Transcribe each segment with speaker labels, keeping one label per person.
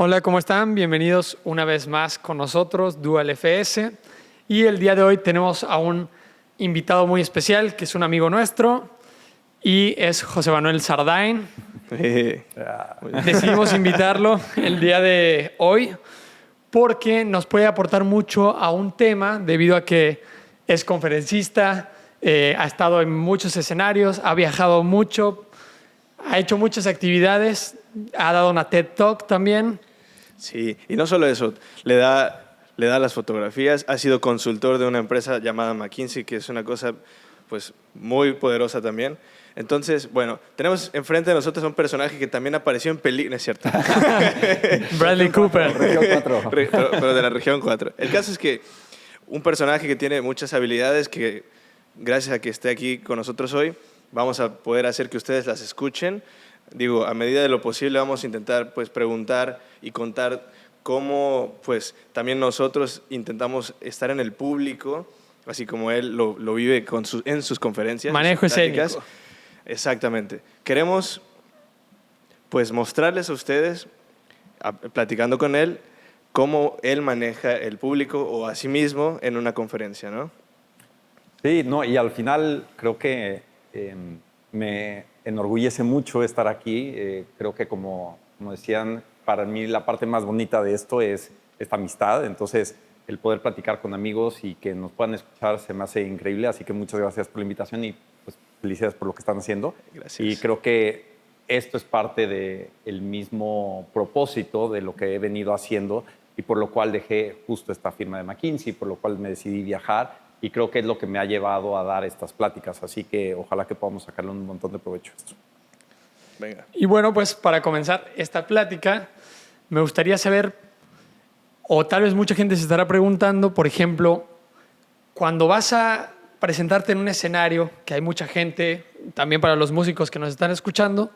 Speaker 1: Hola, ¿cómo están? Bienvenidos una vez más con nosotros, Dual FS. Y el día de hoy tenemos a un invitado muy especial, que es un amigo nuestro, y es José Manuel Sardain. Decidimos invitarlo el día de hoy porque nos puede aportar mucho a un tema debido a que es conferencista, ha estado en muchos escenarios, ha viajado mucho, ha hecho muchas actividades, ha dado una TED Talk también.
Speaker 2: Sí, y no solo eso, le da las fotografías, ha sido consultor de una empresa llamada McKinsey, que es una cosa pues muy poderosa también. Entonces, bueno, tenemos enfrente de nosotros a un personaje que también apareció en películas, ¿es cierto?
Speaker 1: Bradley Cooper.
Speaker 3: Región 4.
Speaker 2: Pero de la región 4. El caso es que un personaje que tiene muchas habilidades que, gracias a que esté aquí con nosotros hoy, vamos a poder hacer que ustedes las escuchen. Digo, a medida de lo posible vamos a intentar pues, preguntar y contar cómo pues, también nosotros intentamos estar en el público, así como él lo vive en sus conferencias.
Speaker 1: Manejo escénico.
Speaker 2: Exactamente. Queremos pues, mostrarles a ustedes, platicando con él, cómo él maneja el público o a sí mismo en una conferencia, ¿no?
Speaker 3: Sí, no, y al final creo que me enorgullece mucho estar aquí. Creo que como decían, para mí la parte más bonita de esto es esta amistad. Entonces, el poder platicar con amigos y que nos puedan escuchar se me hace increíble. Así que muchas gracias por la invitación y pues, felicidades por lo que están haciendo.
Speaker 2: Gracias.
Speaker 3: Y creo que esto es parte del mismo propósito de lo que he venido haciendo y por lo cual dejé justo esta firma de McKinsey, por lo cual me decidí viajar y creo que es lo que me ha llevado a dar estas pláticas. Así que ojalá que podamos sacarle un montón de provecho a esto.
Speaker 2: Venga.
Speaker 1: Y bueno, pues para comenzar esta plática, me gustaría saber, o tal vez mucha gente se estará preguntando, por ejemplo, cuando vas a presentarte en un escenario, que hay mucha gente, también para los músicos que nos están escuchando,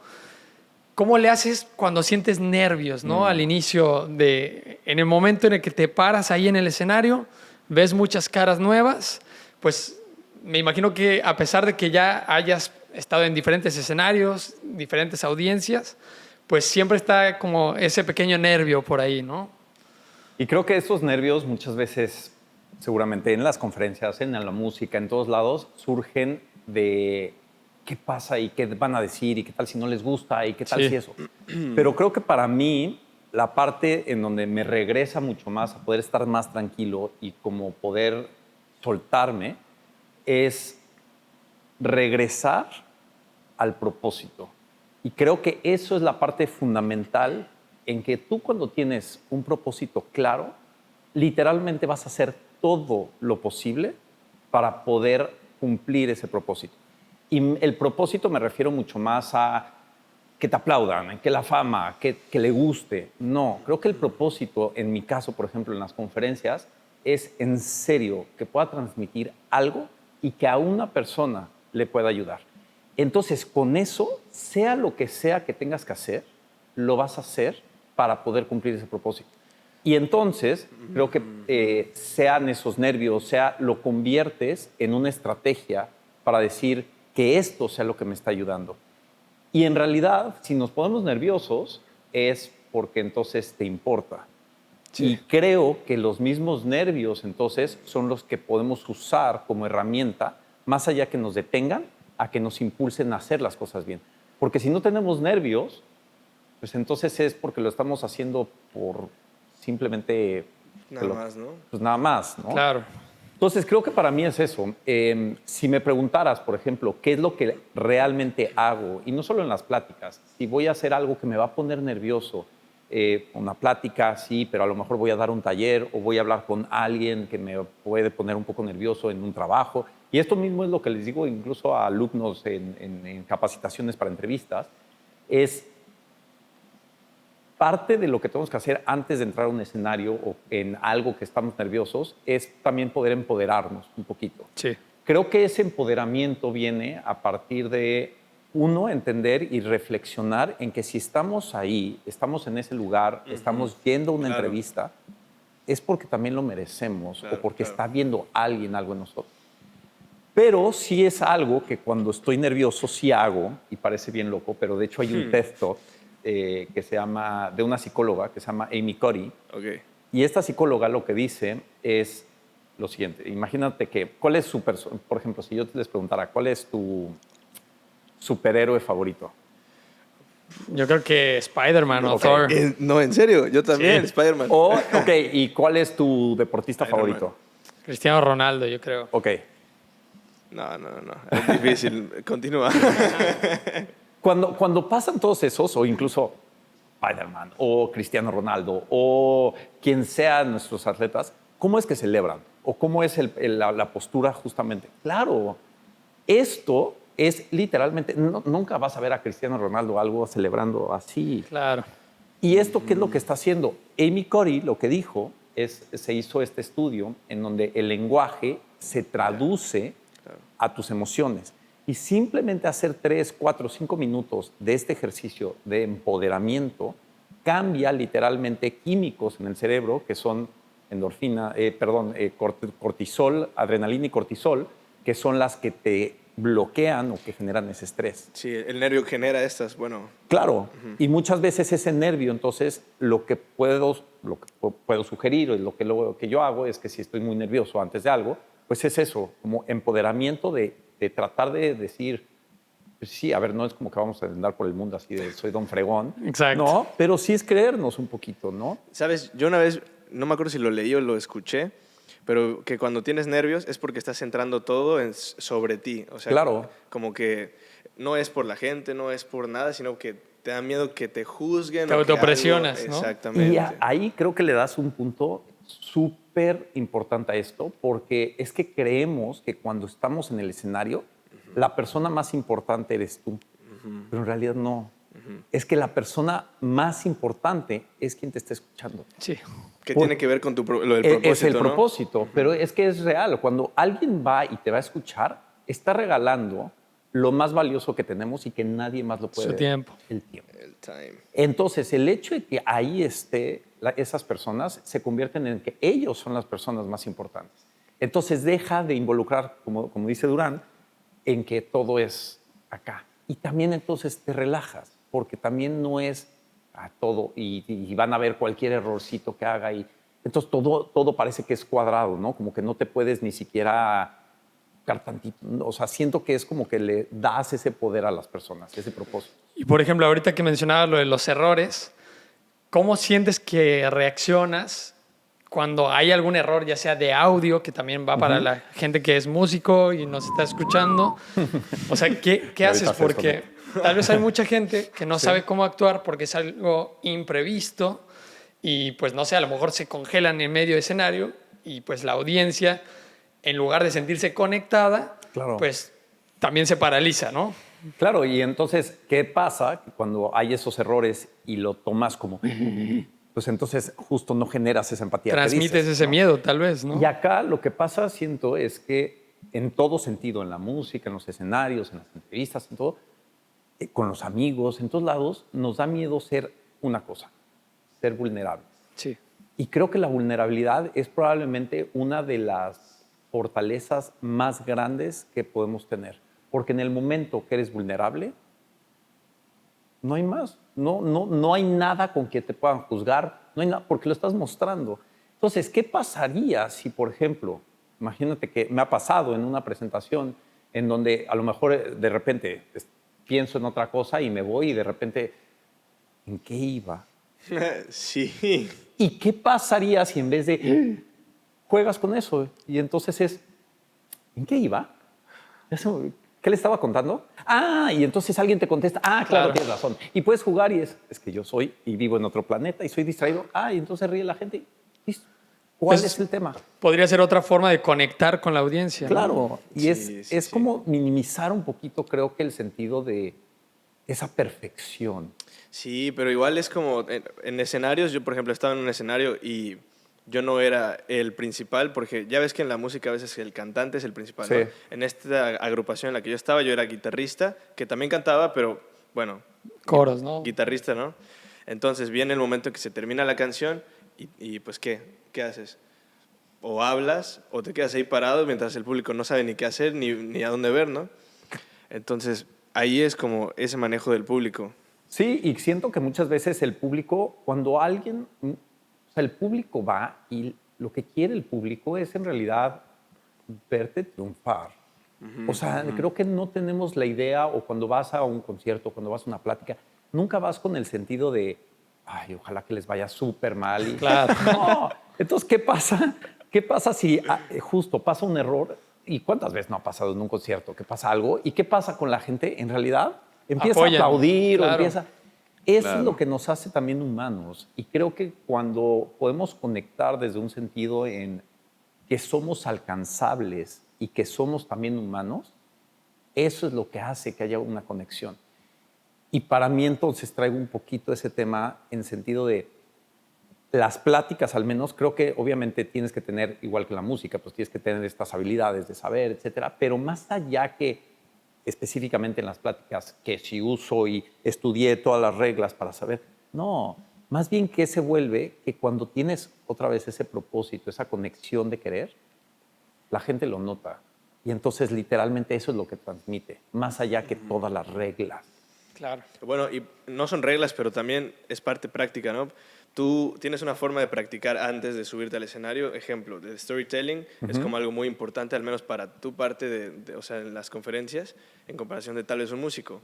Speaker 1: ¿cómo le haces cuando sientes nervios, ¿no? Al inicio en el momento en el que te paras ahí en el escenario, ves muchas caras nuevas, pues me imagino que a pesar de que ya hayas estado en diferentes escenarios, diferentes audiencias, pues siempre está como ese pequeño nervio por ahí, ¿no?
Speaker 3: Y creo que esos nervios muchas veces, seguramente en las conferencias, en la música, en todos lados, surgen de qué pasa y qué van a decir y qué tal si no les gusta y qué tal
Speaker 1: Sí.
Speaker 3: si eso. Pero creo que para mí la parte en donde me regresa mucho más a poder estar más tranquilo y como poder soltarme es regresar al propósito. Y creo que eso es la parte fundamental en que tú cuando tienes un propósito claro, literalmente vas a hacer todo lo posible para poder cumplir ese propósito. Y el propósito me refiero mucho más a que te aplaudan, que la fama, que le guste. No, creo que el propósito, en mi caso, por ejemplo, en las conferencias, es en serio que pueda transmitir algo y que a una persona le pueda ayudar. Entonces, con eso, sea lo que sea que tengas que hacer, lo vas a hacer para poder cumplir ese propósito. Y entonces, creo que sean esos nervios, lo conviertes en una estrategia para decir que esto sea lo que me está ayudando. Y en realidad, si nos ponemos nerviosos, es porque entonces te importa.
Speaker 1: Sí.
Speaker 3: Y creo que los mismos nervios, entonces, son los que podemos usar como herramienta, más allá que nos detengan, a que nos impulsen a hacer las cosas bien. Porque si no tenemos nervios, pues entonces es porque lo estamos haciendo por simplemente...
Speaker 2: Nada más, ¿no?
Speaker 3: Pues nada más, ¿no?
Speaker 1: Claro.
Speaker 3: Entonces, creo que para mí es eso. Si me preguntaras, por ejemplo, qué es lo que realmente hago, y no solo en las pláticas, si voy a hacer algo que me va a poner nervioso, una plática, sí, pero a lo mejor voy a dar un taller o voy a hablar con alguien que me puede poner un poco nervioso en un trabajo. Y esto mismo es lo que les digo incluso a alumnos en capacitaciones para entrevistas, es parte de lo que tenemos que hacer antes de entrar a un escenario o en algo que estamos nerviosos es también poder empoderarnos un poquito.
Speaker 1: Sí.
Speaker 3: Creo que ese empoderamiento viene a partir de, uno, entender y reflexionar en que si estamos ahí, estamos en ese lugar, estamos viendo una entrevista, es porque también lo merecemos o porque está viendo alguien algo en nosotros. Pero sí es algo que cuando estoy nervioso sí hago, y parece bien loco, pero de hecho hay un TED Talk que se llama, de una psicóloga que se llama Amy Cuddy.
Speaker 2: Ok.
Speaker 3: Y esta psicóloga lo que dice es lo siguiente. Imagínate que, ¿cuál es por ejemplo, si yo les preguntara, ¿cuál es tu superhéroe favorito?
Speaker 1: Yo creo que Spider-Man o
Speaker 3: Ok.
Speaker 1: Thor.
Speaker 2: No, en serio, yo también,
Speaker 1: Sí.
Speaker 2: Spider-Man.
Speaker 3: Ok, ¿y cuál es tu deportista
Speaker 2: Iron Man.
Speaker 3: favorito?
Speaker 1: Cristiano Ronaldo, yo creo.
Speaker 3: Ok.
Speaker 2: No, es difícil. Continúa.
Speaker 3: Cuando pasan todos esos, o incluso Spider-Man, o Cristiano Ronaldo, o quien sea nuestros atletas, ¿cómo es que celebran? ¿O cómo es la postura justamente? Claro, esto es literalmente, nunca vas a ver a Cristiano Ronaldo algo celebrando así.
Speaker 1: Claro.
Speaker 3: ¿Y esto qué es lo que está haciendo? Amy Cuddy lo que dijo es, se hizo este estudio en donde el lenguaje se traduce a tus emociones. Y simplemente hacer 3, 4, 5 minutos de este ejercicio de empoderamiento cambia literalmente químicos en el cerebro que son cortisol, adrenalina y cortisol, que son las que te bloquean o que generan ese estrés.
Speaker 2: Sí, el nervio genera estas, bueno.
Speaker 3: Claro, y muchas veces ese nervio, entonces lo que puedo sugerir, o lo que yo hago es que si estoy muy nervioso antes de algo, pues es eso, como empoderamiento de tratar de decir, pues sí, a ver, no es como que vamos a andar por el mundo así de soy don fregón.
Speaker 1: Exacto.
Speaker 3: No, pero sí es creernos un poquito, ¿no?
Speaker 2: ¿Sabes? Yo una vez, no me acuerdo si lo leí o lo escuché, pero que cuando tienes nervios es porque estás centrando todo sobre ti. O sea,
Speaker 3: Claro.
Speaker 2: como que no es por la gente, no es por nada, sino que te da miedo que te juzguen.
Speaker 1: Te
Speaker 2: o que
Speaker 1: autopresionas,
Speaker 2: algo-
Speaker 1: ¿no?
Speaker 2: Exactamente.
Speaker 3: Y ahí creo que le das un punto súper importante a esto, porque es que creemos que cuando estamos en el escenario, la persona más importante eres tú, pero en realidad no. Es que la persona más importante es quien te está escuchando.
Speaker 1: Sí.
Speaker 2: ¿Qué tiene que ver con lo del propósito,
Speaker 3: Es el
Speaker 2: ¿no?
Speaker 3: propósito, pero es que es real. Cuando alguien va y te va a escuchar, está regalando lo más valioso que tenemos y que nadie más lo puede
Speaker 1: Su
Speaker 3: ver.
Speaker 1: tiempo.
Speaker 3: El tiempo.
Speaker 2: El time.
Speaker 3: Entonces, el hecho de que ahí esté esas personas se convierten en que ellos son las personas más importantes. Entonces, deja de involucrar, como dice Durán, en que todo es acá. Y también entonces te relajas, porque también no es todo y van a ver cualquier errorcito que haga. Entonces, todo parece que es cuadrado, ¿no? Como que no te puedes ni siquiera tocar tantito. O sea, siento que es como que le das ese poder a las personas, ese propósito.
Speaker 1: Y por ejemplo, ahorita que mencionabas lo de los errores, ¿cómo sientes que reaccionas cuando hay algún error, ya sea de audio, que también va para la gente que es músico y nos está escuchando? O sea, ¿qué haces?
Speaker 3: Ahorita se
Speaker 1: Porque tal vez hay mucha gente que no sabe cómo actuar porque es algo imprevisto y pues no sé, a lo mejor se congelan en medio de escenario y pues la audiencia, en lugar de sentirse conectada,
Speaker 3: Claro.
Speaker 1: pues también se paraliza, ¿no?
Speaker 3: Claro, y entonces, ¿qué pasa cuando hay esos errores y lo tomas como... Pues entonces justo no generas esa empatía. que
Speaker 1: Transmites
Speaker 3: dices,
Speaker 1: ese
Speaker 3: ¿no?
Speaker 1: miedo, tal vez, ¿no?
Speaker 3: Y acá lo que pasa, siento, es que en todo sentido, en la música, en los escenarios, en las entrevistas, en todo, con los amigos, en todos lados, nos da miedo ser una cosa, ser vulnerables.
Speaker 1: Sí.
Speaker 3: Y creo que la vulnerabilidad es probablemente una de las fortalezas más grandes que podemos tener. Porque en el momento que eres vulnerable, no hay más. No hay nada con que te puedan juzgar, no hay nada, porque lo estás mostrando. Entonces, ¿qué pasaría si, por ejemplo, imagínate que me ha pasado en una presentación en donde a lo mejor de repente pienso en otra cosa y me voy y de repente, ¿en qué iba?
Speaker 2: Sí.
Speaker 3: ¿Y qué pasaría si en vez de juegas con eso? Y entonces es, ¿en qué iba? ¿Qué le estaba contando? Ah, y entonces alguien te contesta, claro,
Speaker 1: Claro.
Speaker 3: tienes razón. Y puedes jugar y es que yo soy y vivo en otro planeta y soy distraído. Y entonces ríe la gente. Listo. ¿Cuál es el tema?
Speaker 1: Podría ser otra forma de conectar con la audiencia, ¿no?
Speaker 3: Claro, y
Speaker 2: Sí,
Speaker 3: es
Speaker 2: sí.
Speaker 3: como minimizar un poquito, creo que el sentido de esa perfección.
Speaker 2: Sí, pero igual es como en escenarios, yo por ejemplo estaba en un escenario y yo no era el principal, porque ya ves que en la música a veces el cantante es el principal,
Speaker 3: Sí.
Speaker 2: ¿no? En esta agrupación en la que yo estaba, yo era guitarrista, que también cantaba, pero bueno,
Speaker 1: Coros, ¿no?
Speaker 2: guitarrista, ¿no? Entonces viene el momento en que se termina la canción y pues ¿qué haces? O hablas o te quedas ahí parado mientras el público no sabe ni qué hacer ni a dónde ver, ¿no? Entonces ahí es como ese manejo del público.
Speaker 3: Sí, y siento que muchas veces el público, cuando alguien, o sea, el público va y lo que quiere el público es en realidad verte triunfar. O sea, creo que no tenemos la idea, o cuando vas a un concierto, cuando vas a una plática, nunca vas con el sentido de, ay, ojalá que les vaya súper mal.
Speaker 1: Claro.
Speaker 3: No. Entonces, ¿qué pasa? ¿Qué pasa si justo pasa un error? ¿Y cuántas veces no ha pasado en un concierto que pasa algo? ¿Y qué pasa con la gente? En realidad empieza
Speaker 1: Apoyan,
Speaker 3: a aplaudir
Speaker 1: claro.
Speaker 3: o empieza... Eso
Speaker 2: Claro.
Speaker 3: es lo que nos hace también humanos. Y creo que cuando podemos conectar desde un sentido en que somos alcanzables y que somos también humanos, eso es lo que hace que haya una conexión. Y para mí entonces traigo un poquito ese tema en sentido de las pláticas, al menos, creo que obviamente tienes que tener, igual que la música, pues tienes que tener estas habilidades de saber, etcétera, pero más allá que específicamente en las pláticas, que si uso y estudié todas las reglas para saber, no, más bien que se vuelve que cuando tienes otra vez ese propósito, esa conexión de querer, la gente lo nota. Y entonces literalmente eso es lo que transmite, más allá que todas las reglas.
Speaker 1: Claro.
Speaker 2: Bueno, y no son reglas, pero también es parte práctica, ¿no? Tú tienes una forma de practicar antes de subirte al escenario. Ejemplo, el storytelling es como algo muy importante, al menos para tu parte, o sea, en las conferencias, en comparación de tal vez un músico.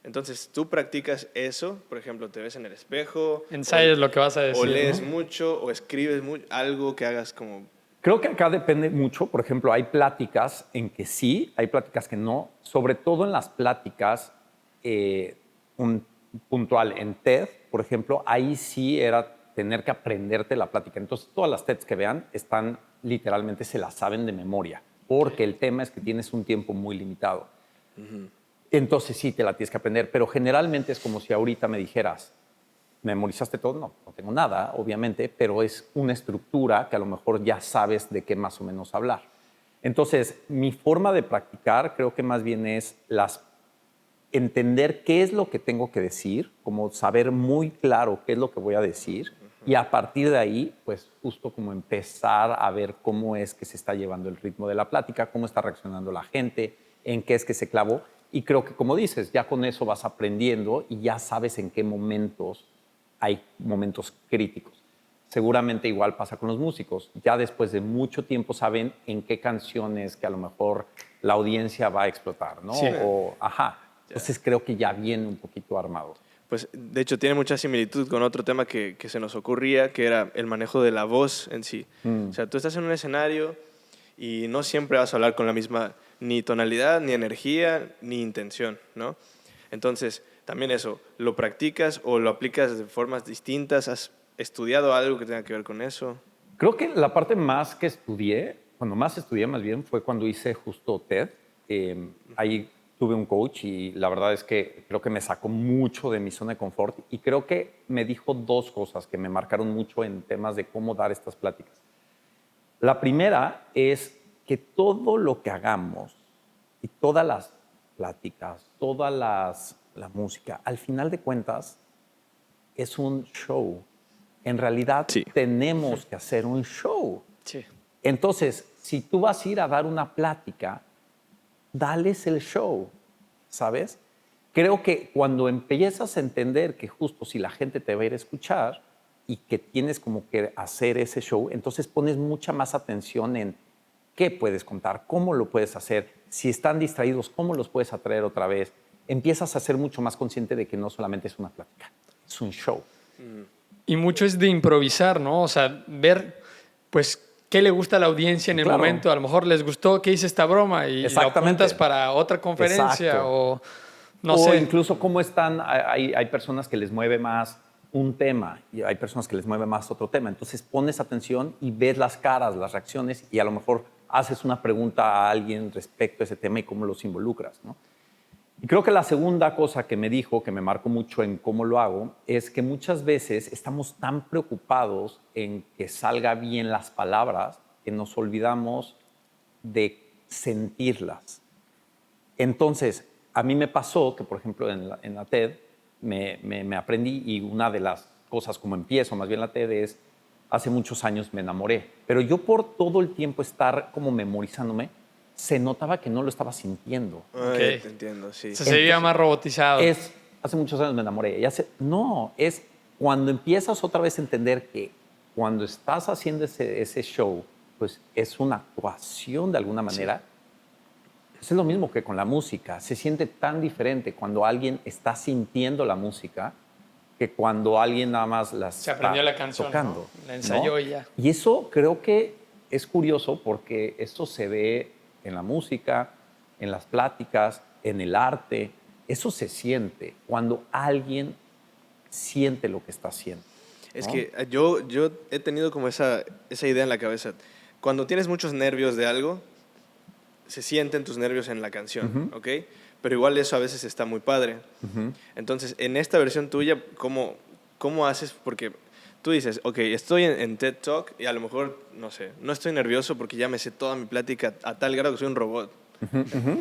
Speaker 2: Entonces, tú practicas eso, por ejemplo, te ves en el espejo.
Speaker 1: Ensayas lo que vas a decir.
Speaker 2: O lees
Speaker 1: ¿no?
Speaker 2: mucho, o escribes algo que hagas como...
Speaker 3: Creo que acá depende mucho. Por ejemplo, hay pláticas en que sí, hay pláticas que no. Sobre todo en las pláticas puntual en TED, por ejemplo, ahí sí era tener que aprenderte la plática. Entonces, todas las TEDs que vean están literalmente, se las saben de memoria, porque el tema es que tienes un tiempo muy limitado. Entonces, sí, te la tienes que aprender, pero generalmente es como si ahorita me dijeras, ¿memorizaste todo? No, no tengo nada, obviamente, pero es una estructura que a lo mejor ya sabes de qué más o menos hablar. Entonces, mi forma de practicar creo que más bien es entender qué es lo que tengo que decir, como saber muy claro qué es lo que voy a decir, y a partir de ahí, pues justo como empezar a ver cómo es que se está llevando el ritmo de la plática, cómo está reaccionando la gente, en qué es que se clavó. Y creo que, como dices, ya con eso vas aprendiendo y ya sabes en qué momentos hay momentos críticos. Seguramente igual pasa con los músicos. Ya después de mucho tiempo saben en qué canciones que a lo mejor la audiencia va a explotar, ¿no?
Speaker 1: Sí.
Speaker 3: O, ajá. Entonces creo que ya viene un poquito armado.
Speaker 2: Pues, de hecho, tiene mucha similitud con otro tema que se nos ocurría, que era el manejo de la voz en sí. O sea, tú estás en un escenario y no siempre vas a hablar con la misma ni tonalidad, ni energía, ni intención, ¿no? Entonces, también eso, ¿lo practicas o lo aplicas de formas distintas? ¿Has estudiado algo que tenga que ver con eso?
Speaker 3: Creo que la parte más que estudié, cuando más estudié más bien, fue cuando hice justo TED. Ahí tuve un coach y la verdad es que creo que me sacó mucho de mi zona de confort y creo que me dijo dos cosas que me marcaron mucho en temas de cómo dar estas pláticas. La primera es que todo lo que hagamos y todas las pláticas, toda la música, al final de cuentas es un show. En realidad
Speaker 2: Sí.
Speaker 3: tenemos que hacer un show.
Speaker 1: Sí.
Speaker 3: Entonces, si tú vas a ir a dar una plática, dales el show, ¿sabes? Creo que cuando empiezas a entender que justo si la gente te va a ir a escuchar y que tienes como que hacer ese show, entonces pones mucha más atención en qué puedes contar, cómo lo puedes hacer, si están distraídos, cómo los puedes atraer otra vez. Empiezas a ser mucho más consciente de que no solamente es una plática, es un show.
Speaker 1: Y mucho es de improvisar, ¿no? O sea, ver, pues, qué le gusta a la audiencia en el
Speaker 3: Claro.
Speaker 1: momento. A lo mejor les gustó que hice esta broma y lo
Speaker 3: Exactamente.
Speaker 1: apuntas para otra conferencia.
Speaker 3: Exacto.
Speaker 1: O no
Speaker 3: o
Speaker 1: sé.
Speaker 3: incluso cómo están, hay personas que les mueve más un tema y hay personas que les mueve más otro tema. Entonces pones atención y ves las caras, las reacciones y a lo mejor haces una pregunta a alguien respecto a ese tema y cómo los involucras, ¿no? Y creo que la segunda cosa que me dijo, que me marcó mucho en cómo lo hago, es que muchas veces estamos tan preocupados en que salga bien las palabras que nos olvidamos de sentirlas. Entonces, a mí me pasó que, por ejemplo, en la TED me aprendí y una de las cosas como empiezo más bien la TED es, hace muchos años me enamoré, pero yo por todo el tiempo estar como memorizándome, se notaba que no lo estaba sintiendo.
Speaker 2: Ay,
Speaker 1: Ok.
Speaker 2: te entiendo, sí.
Speaker 1: Se veía más robotizado.
Speaker 3: Es hace muchos años me enamoré. No, es cuando empiezas otra vez a entender que cuando estás haciendo ese show, pues es una actuación de alguna manera. Es lo mismo que con la música. Se siente tan diferente cuando alguien está sintiendo la música que cuando alguien nada más
Speaker 1: Se aprendió la canción,
Speaker 3: tocando,
Speaker 1: ¿no? La ensayó
Speaker 3: ¿no?
Speaker 1: y ya.
Speaker 3: Y eso creo que es curioso porque esto se ve en la música, en las pláticas, en el arte. Eso se siente cuando alguien siente lo que está haciendo.
Speaker 2: Es
Speaker 3: ¿no?
Speaker 2: que yo he tenido como esa idea en la cabeza. Cuando tienes muchos nervios de algo, se sienten tus nervios en la canción, ¿ok? Pero igual eso a veces está muy padre. Entonces, en esta versión tuya, ¿cómo haces? Porque tú dices, ok, estoy en TED Talk y a lo mejor, no sé, no estoy nervioso porque ya me sé toda mi plática a tal grado que soy un robot.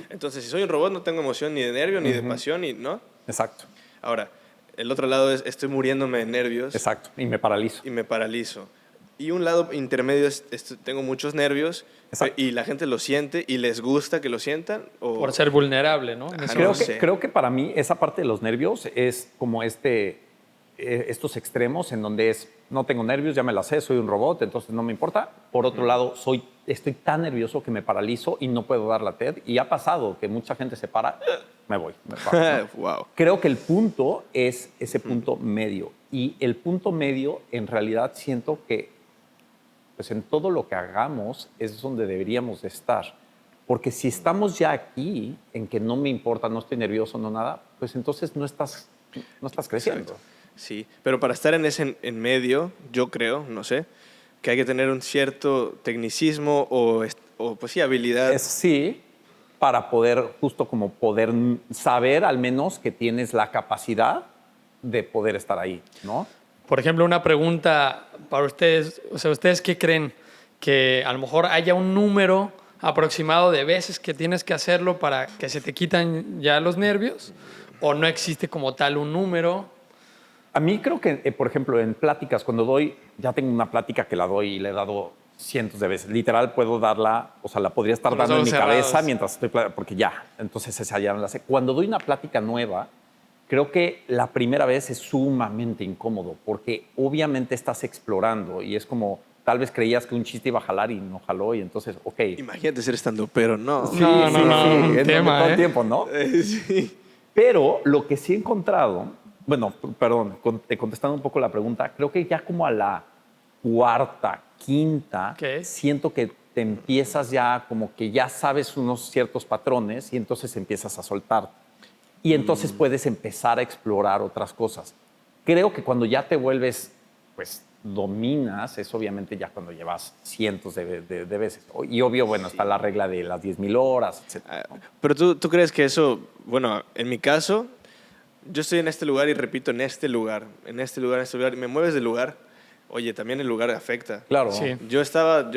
Speaker 2: Entonces, si soy un robot, no tengo emoción ni de nervio, ni de pasión, ¿no?
Speaker 3: Exacto.
Speaker 2: Ahora, el otro lado es, estoy muriéndome de nervios.
Speaker 3: Exacto. Y me paralizo.
Speaker 2: Y me paralizo. Y un lado intermedio es tengo muchos nervios.
Speaker 3: Exacto.
Speaker 2: Y la gente lo siente y les gusta que lo sientan. O...
Speaker 1: Por ser vulnerable, ¿no?
Speaker 2: Ajá,
Speaker 3: Creo,
Speaker 2: no
Speaker 3: que,
Speaker 2: sé.
Speaker 3: creo que para mí esa parte de los nervios es como estos extremos en donde no tengo nervios, ya me la sé, soy un robot, entonces no me importa. Por otro lado, estoy tan nervioso que me paralizo y no puedo dar la TED. Y ha pasado que mucha gente se para, me voy, me paro, ¿no?
Speaker 2: Wow.
Speaker 3: Creo que el punto es ese punto medio. Y el punto medio, en realidad, siento que pues en todo lo que hagamos es donde deberíamos de estar. Porque si estamos ya aquí, en que no me importa, no estoy nervioso, no nada, pues entonces no estás creciendo.
Speaker 2: Exacto. Sí, pero para estar en medio, yo creo, no sé, que hay que tener un cierto tecnicismo o pues sí, habilidad.
Speaker 3: Sí, para poder, justo como poder saber al menos que tienes la capacidad de poder estar ahí, ¿no?
Speaker 1: Por ejemplo, una pregunta para ustedes. O sea, ¿ustedes qué creen? ¿Que a lo mejor haya un número aproximado de veces que tienes que hacerlo para que se te quitan ya los nervios? ¿O no existe como tal un número?
Speaker 3: A mí creo que, por ejemplo, en pláticas, cuando ya tengo una plática que la doy y la he dado cientos de veces. Literal, puedo darla, o sea, la podría estar
Speaker 1: Con los
Speaker 3: dando en mi
Speaker 1: ojos cerrados.
Speaker 3: cabeza mientras estoy, porque ya, entonces esa ya no la sé. Cuando doy una plática nueva, creo que la primera vez es sumamente incómodo, porque obviamente estás explorando y es como, tal vez creías que un chiste iba a jalar y no jaló, y entonces, ok.
Speaker 2: Imagínate ser estando, pero no.
Speaker 1: Sí, no, un
Speaker 3: es
Speaker 1: tema,
Speaker 3: todo el
Speaker 1: ¿eh?
Speaker 3: tiempo, ¿no?
Speaker 2: Sí.
Speaker 3: Pero lo que sí he encontrado, bueno, perdón, contestando un poco la pregunta, creo que ya como a la cuarta, quinta,
Speaker 1: ¿Qué?
Speaker 3: siento que te empiezas ya como que ya sabes unos ciertos patrones y entonces empiezas a soltar. Y entonces puedes empezar a explorar otras cosas. Creo que cuando ya te vuelves, pues dominas, es obviamente ya cuando llevas cientos de veces. Y obvio, bueno, está la regla de las 10,000 horas, etc.
Speaker 2: Pero tú crees que eso, bueno, en mi caso, yo estoy en este lugar y repito en este lugar, en este lugar, en este lugar, y me mueves del lugar. Oye, también el lugar afecta.
Speaker 3: Claro.
Speaker 1: Sí.
Speaker 2: Yo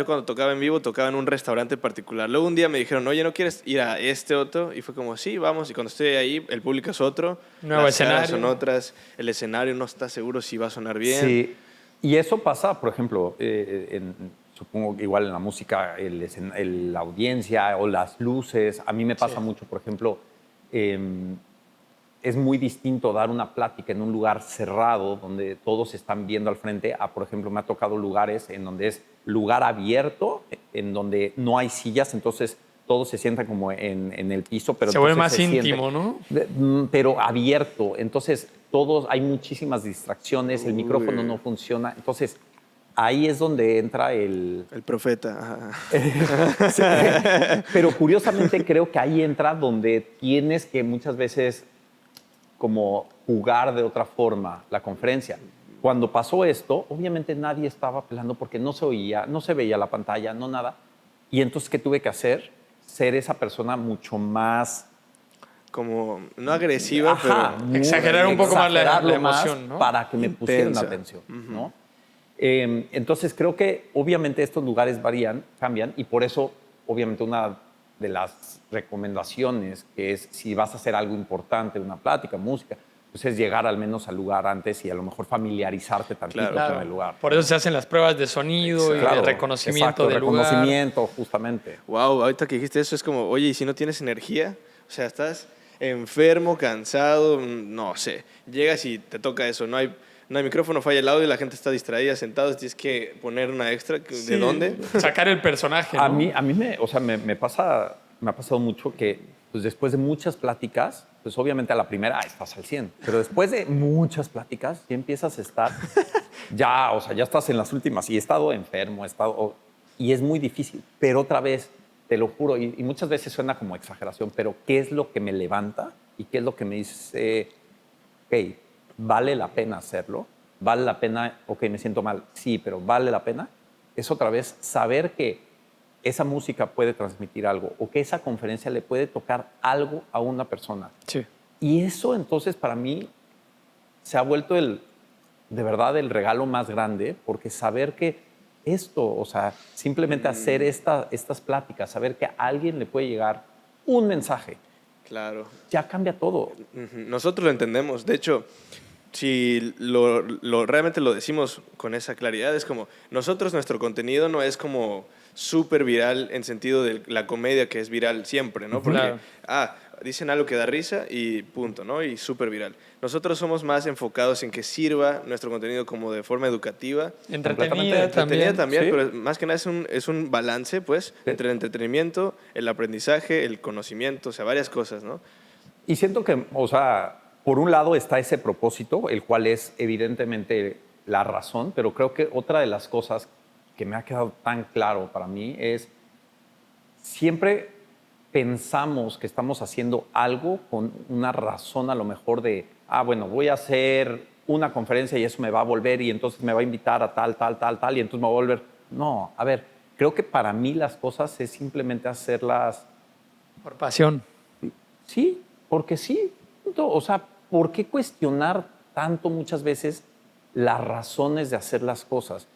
Speaker 2: cuando tocaba en vivo, tocaba en un restaurante particular. Luego un día me dijeron, oye, ¿no quieres ir a este otro? Y fue como, sí, vamos. Y cuando estoy ahí, el público es otro.
Speaker 1: Nuevo
Speaker 2: las caras
Speaker 1: escenario.
Speaker 2: son otras. El escenario no está seguro si va a sonar bien.
Speaker 3: Sí. Y eso pasa, por ejemplo, supongo que igual en la música, la audiencia o las luces. A mí me pasa mucho, por ejemplo, es muy distinto dar una plática en un lugar cerrado donde todos están viendo al frente a, por ejemplo, me ha tocado lugares en donde es lugar abierto, en donde no hay sillas, entonces todos se sientan como en el piso. Pero
Speaker 1: Se vuelve
Speaker 3: entonces
Speaker 1: más
Speaker 3: se siente-
Speaker 1: íntimo, ¿no?
Speaker 3: Pero abierto. Entonces, hay muchísimas distracciones, el micrófono no funciona. Entonces, ahí es donde entra el...
Speaker 2: El profeta. Ajá.
Speaker 3: Sí. Pero curiosamente creo que ahí entra donde tienes que muchas veces como jugar de otra forma la conferencia. Cuando pasó esto, obviamente nadie estaba pelando porque no se oía, no se veía la pantalla, no nada. Y entonces, ¿qué tuve que hacer? Ser esa persona mucho más...
Speaker 2: Como, no agresiva,
Speaker 3: Ajá,
Speaker 2: pero...
Speaker 3: muy-
Speaker 1: Exagerar un poco más la
Speaker 3: exagerarlo
Speaker 1: emoción, ¿no?
Speaker 3: Para que me pusieran
Speaker 2: Intensa.
Speaker 3: atención, ¿no? Entonces, creo que obviamente estos lugares cambian, y por eso, obviamente, una de las recomendaciones que es, si vas a hacer algo importante, una plática, música, pues es llegar al menos al lugar antes y a lo mejor familiarizarte tantito
Speaker 2: Claro.
Speaker 3: con el lugar.
Speaker 1: Por eso se hacen las pruebas de sonido y de
Speaker 3: Claro,
Speaker 1: reconocimiento
Speaker 3: exacto,
Speaker 1: del lugar.
Speaker 3: reconocimiento, justamente.
Speaker 2: Wow, ahorita que dijiste eso es como, oye, ¿y si no tienes energía? O sea, estás enfermo, cansado, no sé. Llegas y te toca eso, no hay micrófono, falla el audio, la gente está distraída, sentados, tienes que poner una extra. ¿De
Speaker 1: Sí,
Speaker 2: dónde?
Speaker 1: Sacar el personaje, ¿no?
Speaker 3: A mí me, o sea, me pasa, me ha pasado mucho que pues después de muchas pláticas, pues obviamente a la primera estás al 100, pero después de muchas pláticas ya empiezas a estar, ya, o sea, ya estás en las últimas y he estado enfermo, y es muy difícil, pero otra vez, te lo juro, y muchas veces suena como exageración, pero ¿qué es lo que me levanta y qué es lo que me dice, ok, vale la pena hacerlo? ¿Vale la pena? Ok, me siento mal, sí, pero ¿vale la pena? Es otra vez saber que esa música puede transmitir algo o que esa conferencia le puede tocar algo a una persona.
Speaker 1: Sí.
Speaker 3: Y eso entonces para mí se ha vuelto de verdad el regalo más grande, porque saber que esto, o sea, simplemente hacer estas pláticas, saber que a alguien le puede llegar un mensaje,
Speaker 2: Claro.
Speaker 3: ya cambia todo.
Speaker 2: Nosotros lo entendemos. De hecho, si realmente lo decimos con esa claridad, es como nosotros, nuestro contenido no es como súper viral en sentido de la comedia que es viral siempre, ¿no? Porque,
Speaker 1: Claro.
Speaker 2: dicen algo que da risa y punto, ¿no? Y súper viral. Nosotros somos más enfocados en que sirva nuestro contenido como de forma educativa.
Speaker 1: Entretenida
Speaker 2: Entretenida también,
Speaker 3: Sí.
Speaker 2: pero más que nada es un balance, pues,
Speaker 3: Sí.
Speaker 2: entre el entretenimiento, el aprendizaje, el conocimiento, o sea, varias cosas, ¿no?
Speaker 3: Y siento que, o sea, por un lado está ese propósito, el cual es evidentemente la razón, pero creo que otra de las cosas que me ha quedado tan claro para mí es siempre pensamos que estamos haciendo algo con una razón a lo mejor de, bueno, voy a hacer una conferencia y eso me va a volver y entonces me va a invitar a tal, tal, tal, tal y entonces me va a volver. No, a ver, creo que para mí las cosas es simplemente hacerlas.
Speaker 1: Por pasión.
Speaker 3: Sí, porque sí. Punto. O sea, ¿por qué cuestionar tanto muchas veces las razones de hacer las cosas?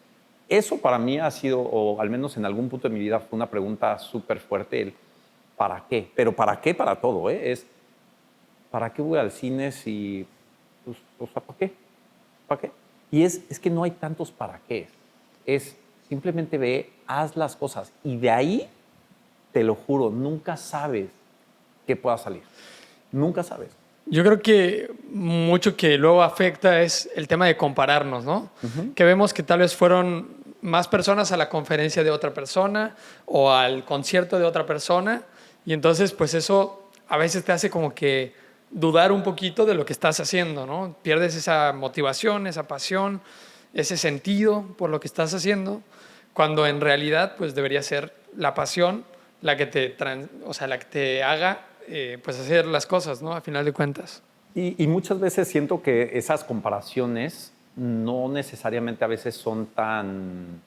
Speaker 3: Eso para mí ha sido, o al menos en algún punto de mi vida, fue una pregunta súper fuerte, el ¿para qué? Pero ¿para qué? Para todo, ¿eh? Es, ¿para qué voy al cine si, pues, o sea, ¿para qué? ¿Para qué? Y es que no hay tantos para qué. Es simplemente ve, haz las cosas. Y de ahí, te lo juro, nunca sabes qué pueda salir. Nunca sabes.
Speaker 1: Yo creo que mucho que luego afecta es el tema de compararnos, ¿no? Que vemos que tal vez fueron más personas a la conferencia de otra persona o al concierto de otra persona y entonces pues eso a veces te hace como que dudar un poquito de lo que estás haciendo, ¿no? Pierdes esa motivación, esa pasión, ese sentido por lo que estás haciendo, cuando en realidad pues debería ser la pasión la que o sea, la que te haga pues hacer las cosas, ¿no? A final de cuentas.
Speaker 3: Y muchas veces siento que esas comparaciones no necesariamente a veces son tan,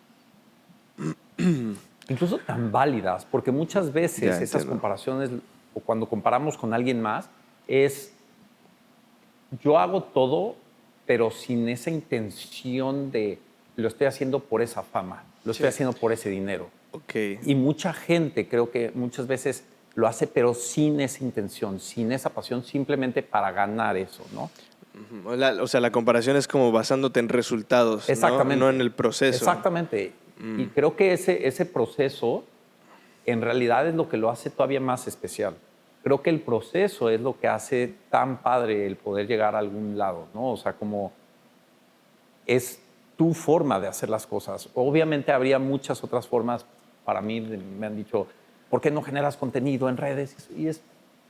Speaker 3: incluso tan válidas, porque muchas veces
Speaker 2: Ya,
Speaker 3: esas
Speaker 2: entiendo.
Speaker 3: comparaciones, o cuando comparamos con alguien más, es yo hago todo, pero sin esa intención de lo estoy haciendo por esa fama, lo estoy haciendo por ese dinero.
Speaker 2: Ok.
Speaker 3: Y mucha gente creo que muchas veces lo hace, pero sin esa intención, sin esa pasión, simplemente para ganar eso, ¿no?
Speaker 2: Ujú. O sea, la comparación es como basándote en resultados,
Speaker 3: Exactamente.
Speaker 2: no en el proceso.
Speaker 3: Exactamente. Y creo que ese proceso en realidad es lo que lo hace todavía más especial. Creo que el proceso es lo que hace tan padre el poder llegar a algún lado, ¿no? O sea, como es tu forma de hacer las cosas. Obviamente habría muchas otras formas. Para mí me han dicho, ¿por qué no generas contenido en redes? Y es,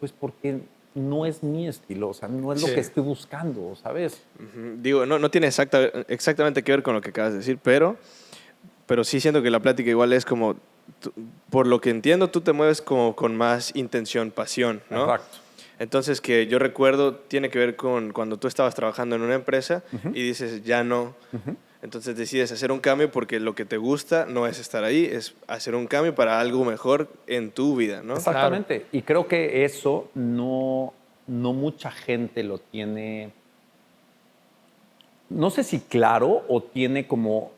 Speaker 3: pues porque no es mi estilo, o sea, no es lo
Speaker 1: Sí.
Speaker 3: que estoy buscando, ¿sabes?
Speaker 2: Ujú. Digo, no tiene exactamente que ver con lo que acabas de decir, pero sí siento que la plática igual es como, por lo que entiendo, tú te mueves como con más intención, pasión, ¿no?
Speaker 3: Exacto.
Speaker 2: Entonces, que yo recuerdo, tiene que ver con cuando tú estabas trabajando en una empresa y dices, ya no. Entonces decides hacer un cambio porque lo que te gusta no es estar ahí, es hacer un cambio para algo mejor en tu vida, ¿no?
Speaker 3: Exactamente. Y creo que eso no mucha gente lo tiene, no sé si claro o tiene como,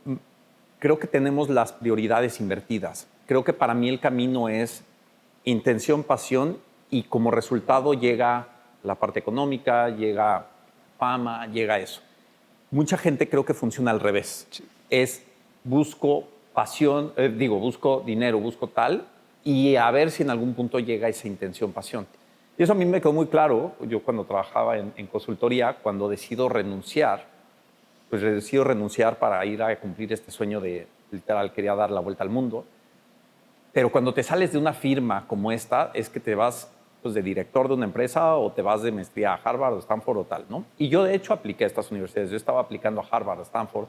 Speaker 3: creo que tenemos las prioridades invertidas. Creo que para mí el camino es intención, pasión y como resultado llega la parte económica, llega fama, llega eso. Mucha gente creo que funciona al revés. Es busco pasión, busco dinero, busco tal y a ver si en algún punto llega esa intención, pasión. Y eso a mí me quedó muy claro. Yo cuando trabajaba en consultoría, cuando decido renunciar, pues decido renunciar para ir a cumplir este sueño de, literal, quería dar la vuelta al mundo. Pero cuando te sales de una firma como esta, es que te vas pues, de director de una empresa o te vas de maestría a Harvard o Stanford o tal, ¿no? Y yo, de hecho, apliqué a estas universidades. Yo estaba aplicando a Harvard, a Stanford.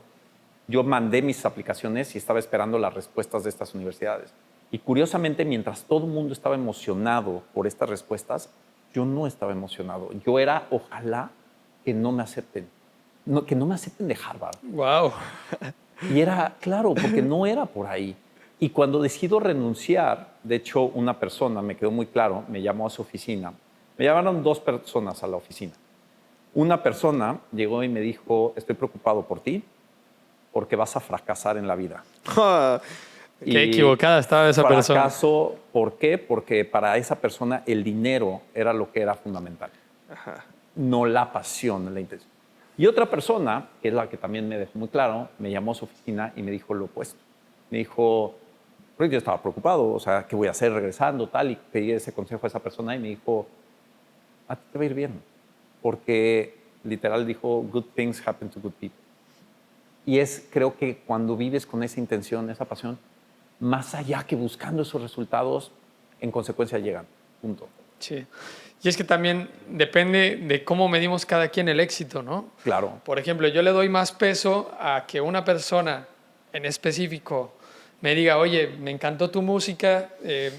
Speaker 3: Yo mandé mis aplicaciones y estaba esperando las respuestas de estas universidades. Y curiosamente, mientras todo el mundo estaba emocionado por estas respuestas, yo no estaba emocionado. Yo era, ojalá que no me acepten. No, que no me acepten de Harvard.
Speaker 1: Wow.
Speaker 3: Y era, claro, porque no era por ahí. Y cuando decido renunciar, de hecho, una persona, me quedó muy claro, me llamó a su oficina. Me llamaron 2 personas a la oficina. Una persona llegó y me dijo, estoy preocupado por ti porque vas a fracasar en la vida.
Speaker 1: Qué equivocada estaba esa persona.
Speaker 3: Fracaso, ¿por qué? Porque para esa persona el dinero era lo que era fundamental.
Speaker 2: Ajá.
Speaker 3: No la pasión, la intención. Y otra persona, que es la que también me dejó muy claro, me llamó a su oficina y me dijo lo opuesto. Me dijo, porque yo estaba preocupado, o sea, ¿qué voy a hacer regresando? Tal, y pedí ese consejo a esa persona y me dijo, a ti te va a ir bien. Porque literal dijo, good things happen to good people. Y creo que cuando vives con esa intención, esa pasión, más allá que buscando esos resultados, en consecuencia llegan. Punto.
Speaker 1: Sí. Y es que también depende de cómo medimos cada quien el éxito, ¿no?
Speaker 3: Claro.
Speaker 1: Por ejemplo, yo le doy más peso a que una persona en específico me diga, oye, me encantó tu música,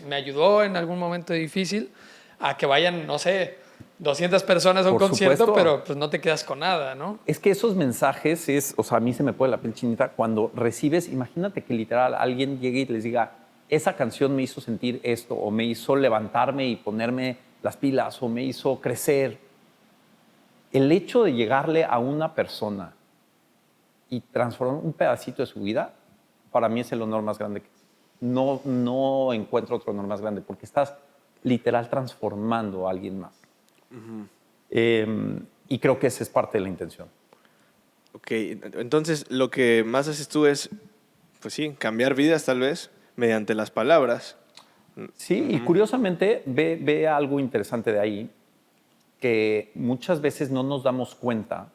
Speaker 1: me ayudó en algún momento difícil, a que vayan, no sé, 200 personas a un
Speaker 3: Por
Speaker 1: concierto,
Speaker 3: supuesto.
Speaker 1: pero pues no te quedas con nada, ¿no?
Speaker 3: Es que esos mensajes o sea, a mí se me pone la piel chinita cuando recibes, imagínate que literal alguien llegue y les diga, esa canción me hizo sentir esto, o me hizo levantarme y ponerme las pilas, o me hizo crecer. El hecho de llegarle a una persona y transformar un pedacito de su vida, para mí es el honor más grande. No encuentro otro honor más grande, porque estás literal transformando a alguien más. Y creo que esa es parte de la intención.
Speaker 2: Ok, entonces lo que más haces tú es, pues sí, cambiar vidas tal vez mediante las palabras.
Speaker 3: Sí, y curiosamente ve algo interesante de ahí, que muchas veces no nos damos cuenta,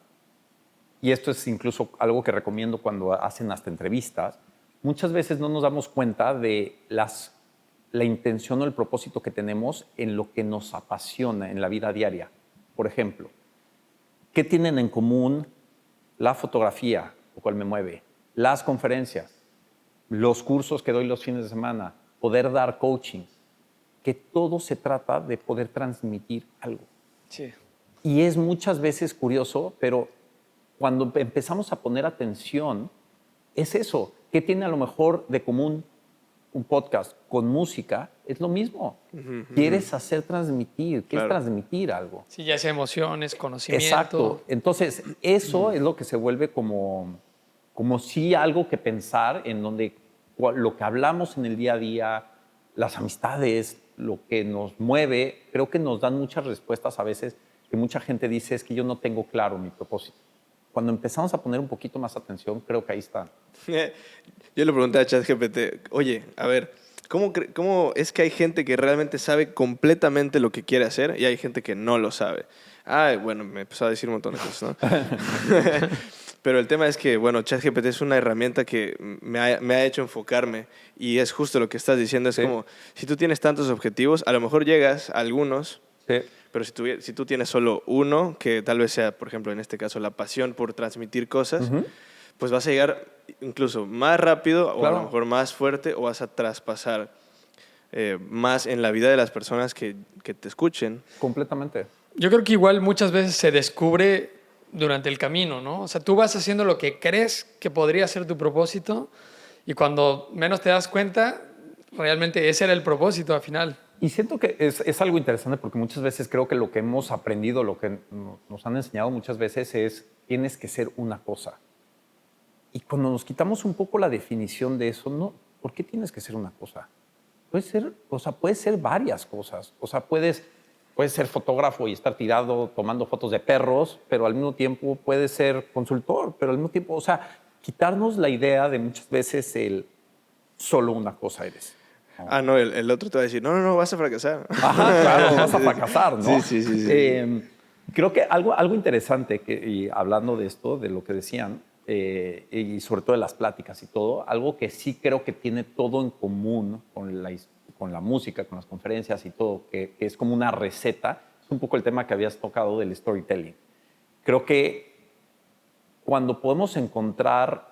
Speaker 3: y esto es incluso algo que recomiendo cuando hacen hasta entrevistas, muchas veces no nos damos cuenta de la intención o el propósito que tenemos en lo que nos apasiona en la vida diaria. Por ejemplo, ¿qué tienen en común la fotografía, lo cual me mueve, las conferencias, los cursos que doy los fines de semana, poder dar coaching? Que todo se trata de poder transmitir algo.
Speaker 1: Sí.
Speaker 3: Y es muchas veces curioso, pero cuando empezamos a poner atención, es eso. ¿Qué tiene a lo mejor de común un podcast con música? Es lo mismo. Quieres hacer transmitir, quieres
Speaker 2: Claro.
Speaker 3: transmitir algo.
Speaker 1: Sí, ya sea emociones, conocimiento.
Speaker 3: Exacto. Entonces, eso es lo que se vuelve como sí algo que pensar en donde lo que hablamos en el día a día, las amistades, lo que nos mueve, creo que nos dan muchas respuestas a veces que mucha gente dice es que yo no tengo claro mi propósito. Cuando empezamos a poner un poquito más atención, creo que ahí está.
Speaker 2: Yo le pregunté a ChatGPT, oye, a ver, ¿cómo es que hay gente que realmente sabe completamente lo que quiere hacer y hay gente que no lo sabe? Bueno, me empezó a decir un montón de cosas, ¿no? Pero el tema es que, bueno, ChatGPT es una herramienta que me ha hecho enfocarme y es justo lo que estás diciendo. Es como, si tú tienes tantos objetivos, a lo mejor llegas a algunos,
Speaker 3: Sí.
Speaker 2: pero si tú tienes solo uno, que tal vez sea, por ejemplo, en este caso, la pasión por transmitir cosas, pues vas a llegar incluso más rápido o a lo mejor más fuerte o vas a traspasar más en la vida de las personas que te escuchen.
Speaker 3: Completamente.
Speaker 1: Yo creo que igual muchas veces se descubre durante el camino, ¿no? O sea, tú vas haciendo lo que crees que podría ser tu propósito y cuando menos te das cuenta, realmente ese era el propósito al final.
Speaker 3: Y siento que es algo interesante porque muchas veces creo que lo que hemos aprendido, lo que nos han enseñado muchas veces es tienes que ser una cosa. Y cuando nos quitamos un poco la definición de eso, no, ¿por qué tienes que ser una cosa? Puede ser varias cosas. O sea, puedes ser fotógrafo y estar tirado tomando fotos de perros, pero al mismo tiempo puedes ser consultor, pero al mismo tiempo, o sea, quitarnos la idea de muchas veces el solo una cosa eres.
Speaker 2: Ah, no, el otro te va a decir, no, vas a fracasar.
Speaker 3: Ajá, claro, vas a fracasar, ¿no?
Speaker 2: Sí.
Speaker 3: Creo que algo interesante, y hablando de esto, de lo que decían, y sobre todo de las pláticas y todo, algo que sí creo que tiene todo en común con la música, con las conferencias y todo, que es como una receta, es un poco el tema que habías tocado del storytelling. Creo que cuando podemos encontrar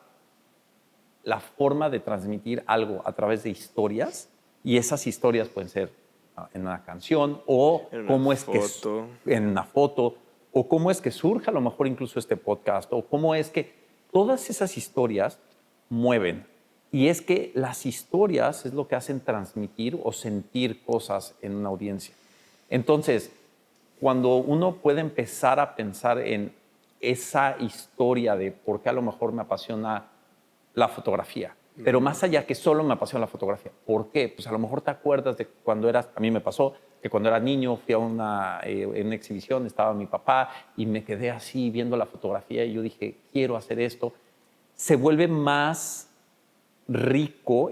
Speaker 3: la forma de transmitir algo a través de historias, y esas historias pueden ser en una canción o
Speaker 2: En una
Speaker 3: cómo es
Speaker 2: foto.
Speaker 3: que en una foto o cómo es que surge a lo mejor incluso este podcast o cómo es que todas esas historias mueven. Y es que las historias es lo que hacen transmitir o sentir cosas en una audiencia. Entonces, cuando uno puede empezar a pensar en esa historia de por qué a lo mejor me apasiona la fotografía, pero más allá que solo me apasiona la fotografía. ¿Por qué? Pues a lo mejor te acuerdas de cuando eras, a mí me pasó que cuando era niño fui a una exhibición, estaba mi papá y me quedé así viendo la fotografía y yo dije, quiero hacer esto. Se vuelve más rico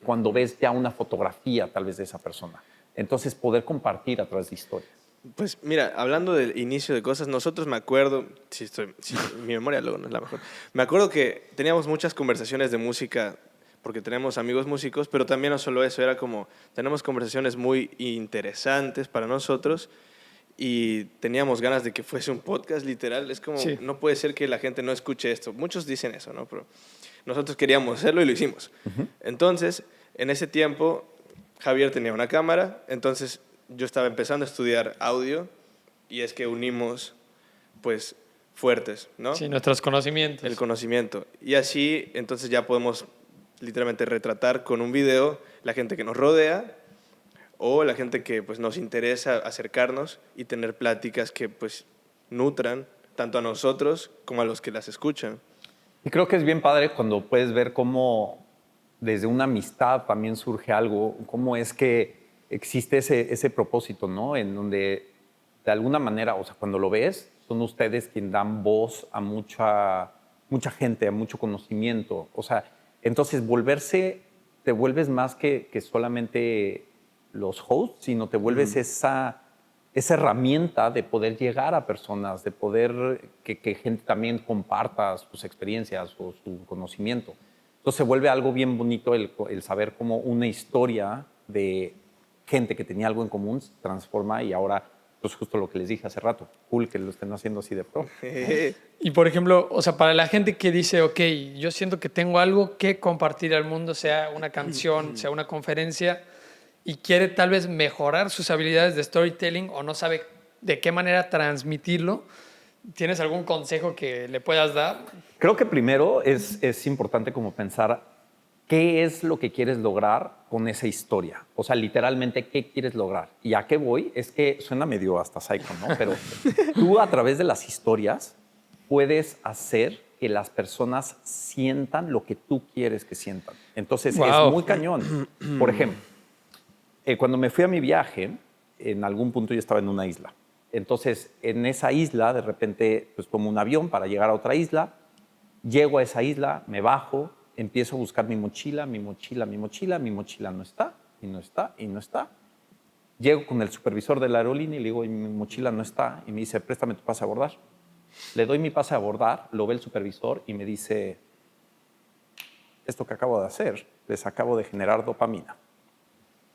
Speaker 3: cuando ves ya una fotografía tal vez de esa persona. Entonces poder compartir a través de historias.
Speaker 2: Pues mira, hablando del inicio de cosas, nosotros me acuerdo, mi memoria luego no es la mejor, me acuerdo que teníamos muchas conversaciones de música porque tenemos amigos músicos, pero también no solo eso, era como, tenemos conversaciones muy interesantes para nosotros y teníamos ganas de que fuese un podcast literal, es como,
Speaker 1: Sí.
Speaker 2: no puede ser que la gente no escuche esto, muchos dicen eso, ¿no? Pero nosotros queríamos hacerlo y lo hicimos. Entonces, en ese tiempo, Javier tenía una cámara, entonces yo estaba empezando a estudiar audio y es que unimos, pues, fuertes, ¿no?
Speaker 1: Sí, nuestros conocimientos.
Speaker 2: El conocimiento. Y así, entonces ya podemos literalmente retratar con un video la gente que nos rodea o la gente que, pues, nos interesa acercarnos y tener pláticas que, pues, nutran tanto a nosotros como a los que las escuchan.
Speaker 3: Y creo que es bien padre cuando puedes ver cómo desde una amistad también surge algo, cómo es que existe ese propósito, ¿no? En donde de alguna manera, o sea, cuando lo ves, son ustedes quienes dan voz a mucha gente, a mucho conocimiento. O sea, entonces te vuelves más que solamente los hosts, sino te vuelves esa herramienta de poder llegar a personas, de poder que gente también comparta sus experiencias o su conocimiento. Entonces se vuelve algo bien bonito el saber cómo una historia de gente que tenía algo en común se transforma y ahora, pues justo lo que les dije hace rato, cool que lo estén haciendo así de pro.
Speaker 1: Y por ejemplo, o sea, para la gente que dice, ok, yo siento que tengo algo que compartir al mundo, sea una canción, sea una conferencia, y quiere tal vez mejorar sus habilidades de storytelling o no sabe de qué manera transmitirlo, ¿tienes algún consejo que le puedas dar?
Speaker 3: Creo que primero es importante como pensar qué es lo que quieres lograr con esa historia. O sea, literalmente, ¿qué quieres lograr? ¿Y a qué voy? Es que suena medio hasta psycho, ¿no? Pero tú a través de las historias puedes hacer que las personas sientan lo que tú quieres que sientan. Entonces,
Speaker 1: Wow.
Speaker 3: es muy cañón. Por ejemplo, cuando me fui a mi viaje, en algún punto yo estaba en una isla. Entonces, en esa isla, de repente, pues tomo un avión para llegar a otra isla. Llego a esa isla, me bajo, empiezo a buscar mi mochila no está, y no está, y no está. Llego con el supervisor de la aerolínea y le digo, mi mochila no está, y me dice, préstame tu pase a abordar. Le doy mi pase a abordar, lo ve el supervisor y me dice, esto que acabo de hacer, les acabo de generar dopamina.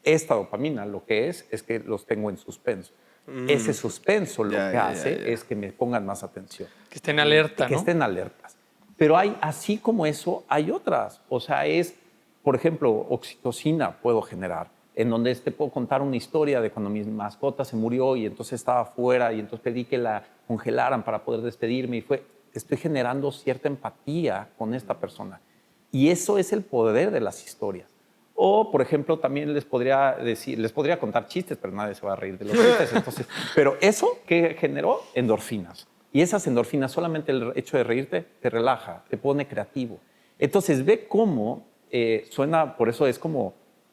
Speaker 3: Esta dopamina lo que es que los tengo en suspenso. Ese suspenso lo que hace es que me pongan más atención.
Speaker 1: Que estén alerta,
Speaker 3: Que
Speaker 1: ¿no?
Speaker 3: estén alertas. Pero así como eso, hay otras. O sea, por ejemplo, oxitocina puedo generar, en donde te puedo contar una historia de cuando mi mascota se murió y entonces estaba afuera y entonces pedí que la congelaran para poder despedirme y estoy generando cierta empatía con esta persona. Y eso es el poder de las historias. O, por ejemplo, también les podría contar chistes, pero nadie se va a reír de los chistes. Entonces, pero eso que generó endorfinas. Y esas endorfinas, solamente el hecho de reírte, te relaja, te pone creativo. Entonces, ve cómo suena, por eso es como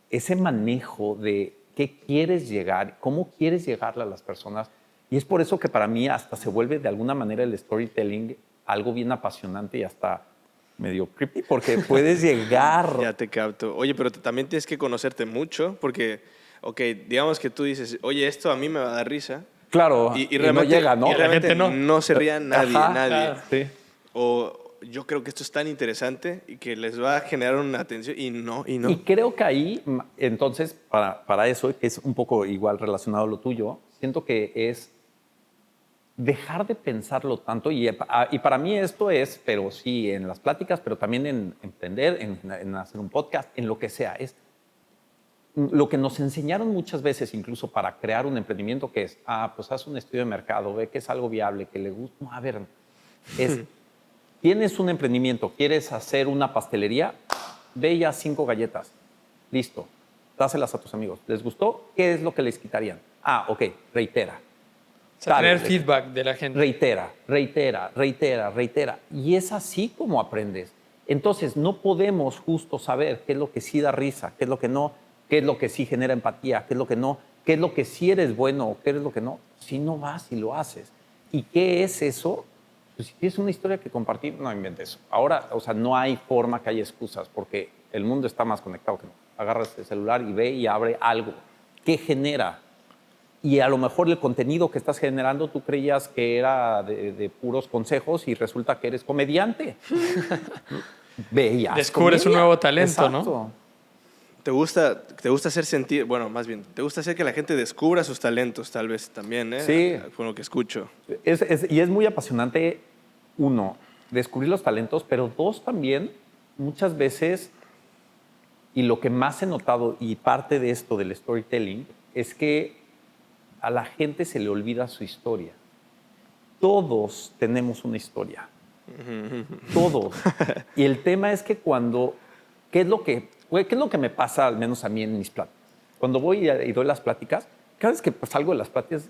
Speaker 3: ese manejo de qué quieres llegar, cómo quieres llegarle a las personas. Y es por eso que para mí hasta se vuelve de alguna manera el storytelling algo bien apasionante y hasta medio creepy porque puedes llegar.
Speaker 2: Ya te capto. Oye, pero también tienes que conocerte mucho porque, ok, digamos que tú dices, oye, esto a mí me va a dar risa.
Speaker 3: Claro,
Speaker 2: Y
Speaker 3: no
Speaker 2: realmente,
Speaker 3: llega, ¿no?
Speaker 2: y realmente
Speaker 1: La gente no.
Speaker 2: no se ría nadie,
Speaker 3: Ajá,
Speaker 2: nadie.
Speaker 1: claro.
Speaker 3: Sí.
Speaker 2: O yo creo que esto es tan interesante y que les va a generar una atención y no.
Speaker 3: Y creo que ahí, entonces, para eso, que es un poco igual relacionado a lo tuyo, siento que es dejar de pensarlo tanto. Y para mí esto es, pero sí, en las pláticas, pero también en emprender, en hacer un podcast, en lo que sea. Es lo que nos enseñaron muchas veces, incluso para crear un emprendimiento, que es, pues haz un estudio de mercado, ve que es algo viable, que le gusta. No, a ver, es, tienes un emprendimiento, quieres hacer una pastelería, ve ya 5 galletas, listo, dáselas a tus amigos. ¿Les gustó? ¿Qué es lo que les quitarían? Ok, reitera.
Speaker 1: O sea, tener
Speaker 3: Dale,
Speaker 1: feedback de la gente.
Speaker 3: reitera, reitera, reitera, reitera. Y es así como aprendes. Entonces, no podemos justo saber qué es lo que sí da risa, qué es lo que no, qué es lo que sí genera empatía, qué es lo que no, qué es lo que sí eres bueno o qué es lo que no, si no vas y lo haces. ¿Y qué es eso? Pues si tienes una historia que compartir, no inventes. Ahora, o sea, no hay forma que haya excusas porque el mundo está más conectado que no. Agarras el celular y ve y abre algo. ¿Qué genera? Y a lo mejor el contenido que estás generando tú creías que era de puros consejos y resulta que eres comediante. Ve y haz
Speaker 1: Descubres un
Speaker 3: comedia.
Speaker 1: nuevo talento, ¿no?
Speaker 3: Exacto.
Speaker 2: ¿Te gusta hacer sentir, bueno, más bien, te gusta hacer que la gente descubra sus talentos, tal vez también, ¿eh?
Speaker 3: Sí.
Speaker 2: Con lo que escucho.
Speaker 3: Y es muy apasionante, uno, descubrir los talentos, pero dos, también, muchas veces, y lo que más he notado, y parte de esto del storytelling, es que a la gente se le olvida su historia. Todos tenemos una historia. Todos. Y el tema es que ¿qué es lo que me pasa, al menos a mí en mis pláticas? Cuando voy y doy las pláticas, cada vez que salgo de las pláticas,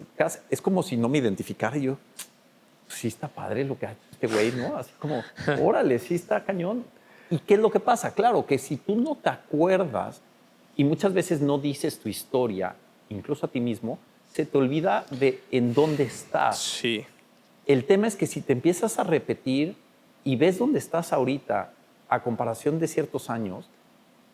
Speaker 3: es como si no me identificara y yo, sí está padre lo que ha hecho este güey, ¿no? Así como, órale, sí está cañón. ¿Y qué es lo que pasa? Claro, que si tú no te acuerdas y muchas veces no dices tu historia, incluso a ti mismo, se te olvida de en dónde estás.
Speaker 2: Sí.
Speaker 3: El tema es que si te empiezas a repetir y ves dónde estás ahorita a comparación de ciertos años,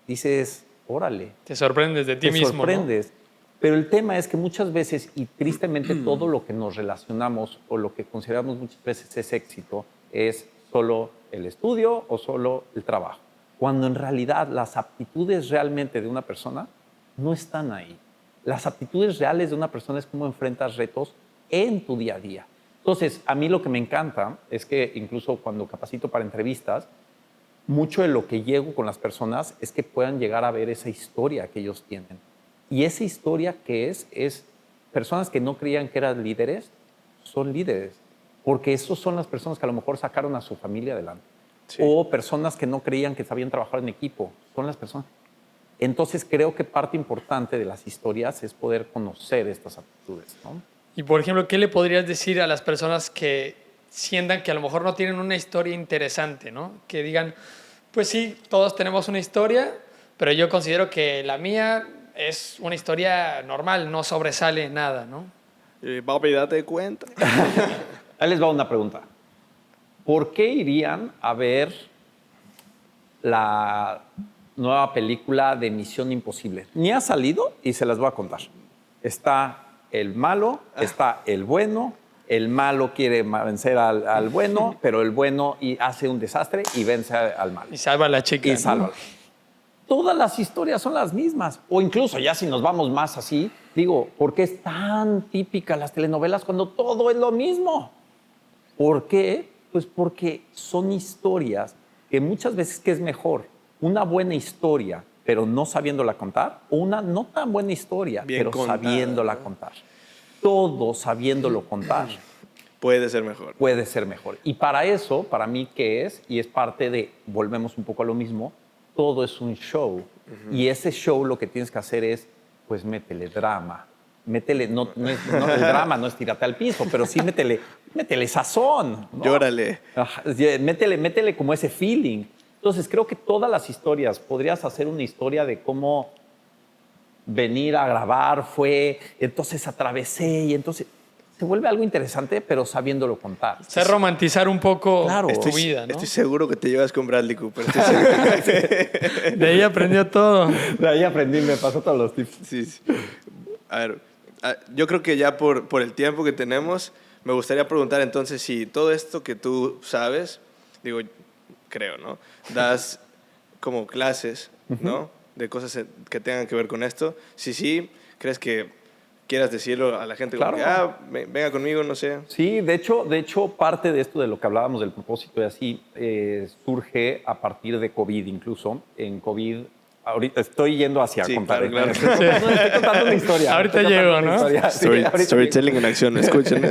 Speaker 3: dices, órale.
Speaker 1: Te sorprendes de ti mismo,
Speaker 3: Te sorprendes. Pero el tema es que muchas veces, y tristemente todo lo que nos relacionamos o lo que consideramos muchas veces es éxito, es solo el estudio o solo el trabajo. Cuando en realidad las aptitudes realmente de una persona no están ahí. Las aptitudes reales de una persona es cómo enfrentas retos en tu día a día. Entonces, a mí lo que me encanta es que incluso cuando capacito para entrevistas, mucho de lo que llego con las personas es que puedan llegar a ver esa historia que ellos tienen. Y esa historia que es personas que no creían que eran líderes, son líderes. Porque esos son las personas que a lo mejor sacaron a su familia adelante.
Speaker 2: Sí.
Speaker 3: O personas que no creían que sabían trabajar en equipo, son las personas. Entonces creo que parte importante de las historias es poder conocer estas aptitudes, ¿no?
Speaker 1: Y por ejemplo, ¿qué le podrías decir a las personas que sientan que a lo mejor no tienen una historia interesante, ¿no? Que digan, pues sí, todos tenemos una historia, pero yo considero que la mía es una historia normal, no sobresale nada, ¿no?
Speaker 2: Papi, date cuenta.
Speaker 3: Ahí les va una pregunta. ¿Por qué irían a ver la nueva película de Misión Imposible? Ni ha salido y se las voy a contar. Está el malo, está el bueno. El malo quiere vencer al bueno, pero el bueno hace un desastre y vence al malo.
Speaker 1: Y salva a la chica.
Speaker 3: Y salva. Todas las historias son las mismas. O incluso ya si nos vamos más así, digo, ¿por qué es tan típica las telenovelas cuando todo es lo mismo? ¿Por qué? Pues porque son historias que muchas veces, ¿qué es mejor? Una buena historia, pero no sabiéndola contar, o una no tan buena historia,
Speaker 2: Bien
Speaker 3: pero
Speaker 2: contada,
Speaker 3: sabiéndola
Speaker 2: ¿no?
Speaker 3: contar. Todo sabiéndolo contar
Speaker 2: Puede ser mejor.
Speaker 3: puede ser mejor. Y para eso, para mí, ¿qué es? Y es parte de, volvemos un poco a lo mismo, todo es un show. Y ese show lo que tienes que hacer es, pues métele drama. Métele, el drama no es tírate al piso, pero sí métele sazón, ¿no?
Speaker 2: Llórale.
Speaker 3: Ajá, métele como ese feeling. Entonces, creo que todas las historias, podrías hacer una historia de cómo venir a grabar entonces atravesé y entonces se vuelve algo interesante, pero sabiéndolo contar.
Speaker 1: Es romantizar un poco
Speaker 3: Claro.
Speaker 1: tu vida, ¿no?
Speaker 2: Estoy seguro que te llevas con Bradley Cooper. Estoy seguro.
Speaker 1: De ahí aprendió todo.
Speaker 3: De ahí aprendí, me pasó todos los tips.
Speaker 2: Sí, sí. A ver, yo creo que ya por el tiempo que tenemos, me gustaría preguntar entonces si todo esto que tú sabes, digo, creo, ¿no? Das como clases, ¿no? De cosas que tengan que ver con esto. Sí, ¿crees que quieras decirlo a la gente? Como
Speaker 3: Claro.
Speaker 2: que, venga conmigo, no sé.
Speaker 3: Sí, de hecho, parte de esto de lo que hablábamos del propósito y así surge a partir de COVID incluso. En COVID, ahorita estoy yendo hacia
Speaker 2: Sí,
Speaker 3: contar.
Speaker 2: claro.
Speaker 3: Estoy contando una historia.
Speaker 1: Ahorita
Speaker 3: Estoy contando
Speaker 1: llego,
Speaker 3: una
Speaker 1: ¿no?
Speaker 3: historia. Sí, ahorita
Speaker 2: Storytelling en acción, escuchen.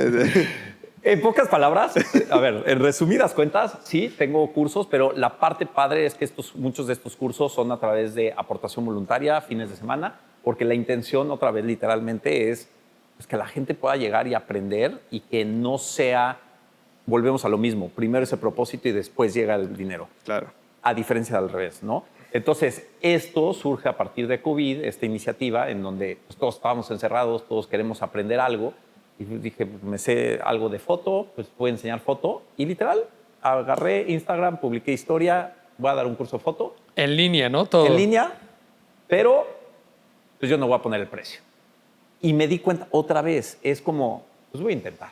Speaker 3: En pocas palabras, a ver, en resumidas cuentas, sí, tengo cursos, pero la parte padre es que muchos de estos cursos son a través de aportación voluntaria, fines de semana, porque la intención, otra vez, literalmente, es pues, que la gente pueda llegar y aprender y que no sea, volvemos a lo mismo, primero ese propósito y después llega el dinero.
Speaker 2: Claro.
Speaker 3: A diferencia del revés, ¿no? Entonces, esto surge a partir de COVID, esta iniciativa en donde pues, todos estábamos encerrados, todos queremos aprender algo. Y dije, me sé algo de foto, pues voy a enseñar foto. Y literal, agarré Instagram, publiqué historia, voy a dar un curso de foto.
Speaker 1: En línea, ¿no? Todo.
Speaker 3: En línea, pero pues yo no voy a poner el precio. Y me di cuenta otra vez, es como, pues voy a intentar.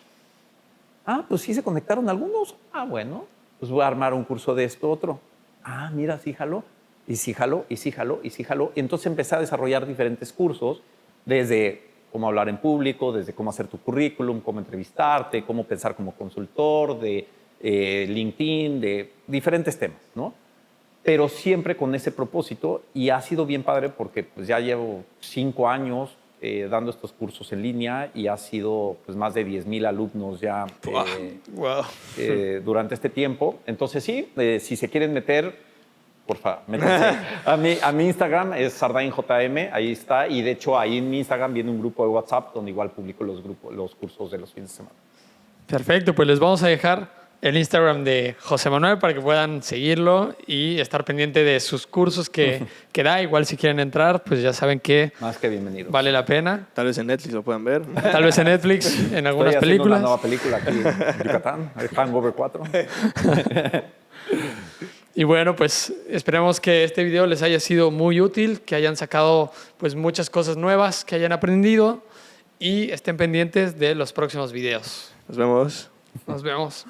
Speaker 3: Ah, pues sí se conectaron algunos. Ah, bueno, pues voy a armar un curso de esto, otro. Ah, mira, sí jaló. Y sí jaló, y sí jaló, y sí jaló. Y entonces empecé a desarrollar diferentes cursos, desde cómo hablar en público, desde cómo hacer tu currículum, cómo entrevistarte, cómo pensar como consultor, de LinkedIn, de diferentes temas, ¿no? Pero siempre con ese propósito y ha sido bien padre porque pues, ya llevo 5 años dando estos cursos en línea y ha sido pues, más de 10,000 alumnos ya
Speaker 1: Wow.
Speaker 3: durante este tiempo. Entonces sí, si se quieren meter, por favor, métanse. a mi Instagram es SardainJM, ahí está. Y de hecho ahí en mi Instagram viene un grupo de WhatsApp donde igual publico los cursos de los fines de semana.
Speaker 1: Perfecto, pues les vamos a dejar el Instagram de José Manuel para que puedan seguirlo y estar pendiente de sus cursos que da. Igual si quieren entrar, pues ya saben que
Speaker 3: Más que bienvenido.
Speaker 1: vale la pena.
Speaker 2: Tal vez en Netflix lo puedan ver.
Speaker 1: Tal vez en Netflix, en algunas
Speaker 3: Estoy haciendo
Speaker 1: películas.
Speaker 3: una nueva película aquí en Yucatán, Hangover 4.
Speaker 1: Y bueno, pues esperemos que este video les haya sido muy útil, que hayan sacado pues muchas cosas nuevas, que hayan aprendido y estén pendientes de los próximos videos.
Speaker 2: Nos vemos.
Speaker 1: Nos vemos.